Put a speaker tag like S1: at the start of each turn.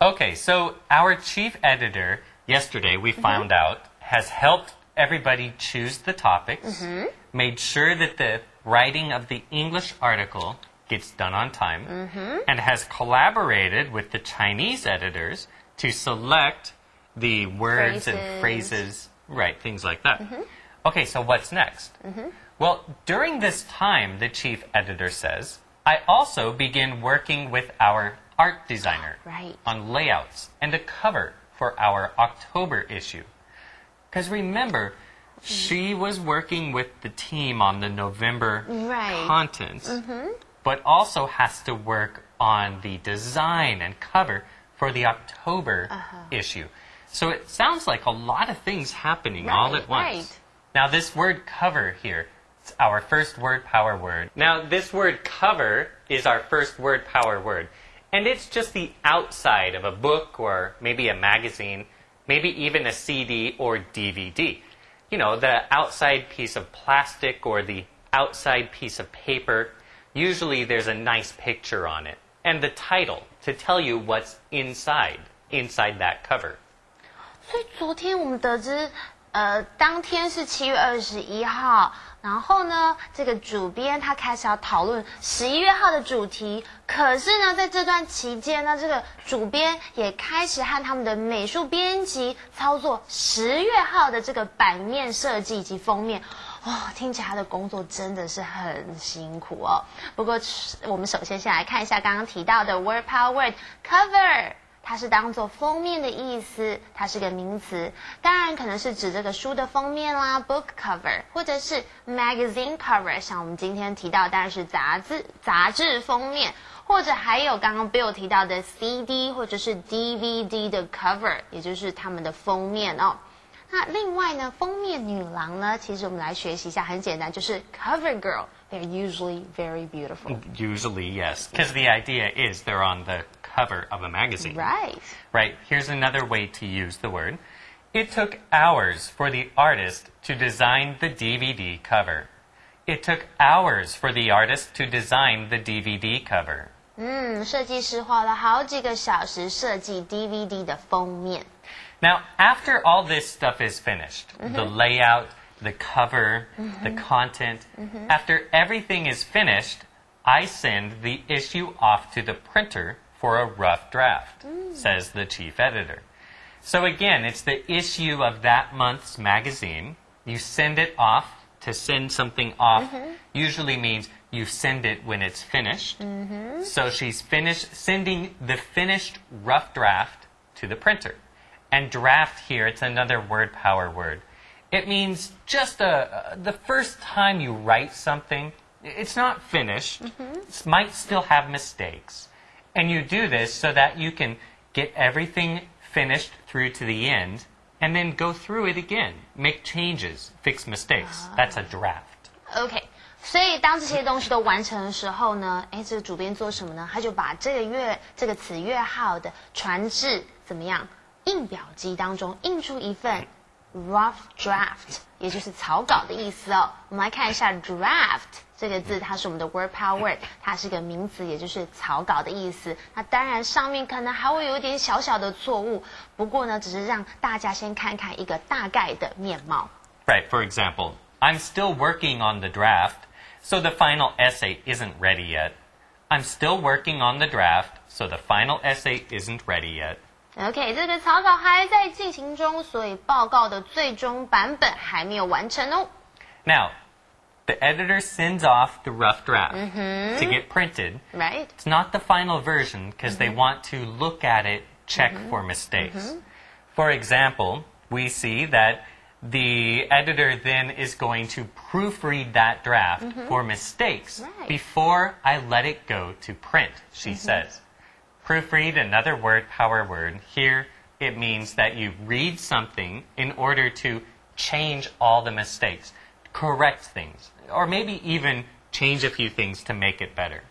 S1: Okay, so our chief editor, yesterday we found out, has helped everybody choose the topics, made sure that the writing of the English article gets done on time, and has collaborated with the Chinese editors to select the words and phrases, right, things like that. Okay, so what's next? Well, during this time, the chief editor says, I also begin working with our art designer on layouts and a cover for our October issue. Because remember, she was working with the team on the November content, but also has to work on the design and cover for the October issue. So it sounds like a lot of things happening all at once. Now, this word cover here, it's our first word power word. Now, this word cover is our first word power word. And it's just the outside of a book or maybe a magazine, maybe even a CD or DVD. You know, the outside piece of plastic or the outside piece of paper. Usually there's a nice picture on it. And the title to tell you what's inside that cover.
S2: 所以昨天我们得知，当天是7月21号，然后呢，这个主编他开始要讨论11月号的主题。可是呢，在这段期间呢，这个主编也开始和他们的美术编辑操作10月号的这个版面设计以及封面。听起来他的工作真的是很辛苦哦。不过，我们首先先来看一下刚刚提到的 word power word cover。它是当做封面的意思，它是个名词，当然可能是指这个书的封面啦 ，book cover， 或者是 magazine cover， 像我们今天提到当然是杂志封面，或者还有刚刚 Bill 提到的 CD 或者是 DVD 的 cover， 也就是他们的封面哦。那另外呢，封面女郎呢，其实我们来学习一下，很简单，就是 cover girl。They're usually very beautiful.
S1: Usually, yes. Because the idea is they're on the cover of a magazine. Right. Here's another way to use the word. It took hours for the artist to design the DVD cover. It took hours for the artist to design the DVD cover.
S2: 设计师花了好几个小时设计 DVD 的封面。
S1: Now, after all this stuff is finished, the layout, the cover, the content. After everything is finished, I send the issue off to the printer for a rough draft, says the chief editor. So again, it's the issue of that month's magazine. You send it off. To send something off usually means you send it when it's finished. So she's sending the finished rough draft to the printer. And draft here, it's another word power word. It means just the first time you write something, it's not finished. It might still have mistakes. And you do this so that you can get everything finished through to the end and then go through it again, make changes, fix mistakes. That's a draft.
S2: Okay. 所以当这些东西都完成的时候呢，这个主编做什么呢？他就把这个此月号的传至怎么样？印表机当中印出一份rough draft， 也就是草稿的意思哦。我们来看一下 draft 这个字，它是我们的 word power word， 它是个名词，也就是草稿的意思。那当然上面可能还会有一点小小的错误，不过呢，只是让大家先看看一个大概的面貌。
S1: Right, for example, I'm still working on the draft, so the final essay isn't ready yet. I'm still working on the draft, so the final essay isn't ready yet.
S2: OK， 这个草稿还在进行中，所以报告的最终版本还没有完成哦。
S1: Now, the editor sends off the rough draft to get printed.
S2: Right.
S1: It's not the final version because they want to look at it, check for mistakes. For example, we see that the editor then is going to proofread that draft for mistakes before I let it go to print, she says. Proofread, another word power word. Here, it means that you read something in order to change all the mistakes, correct things, or maybe even change a few things to make it better.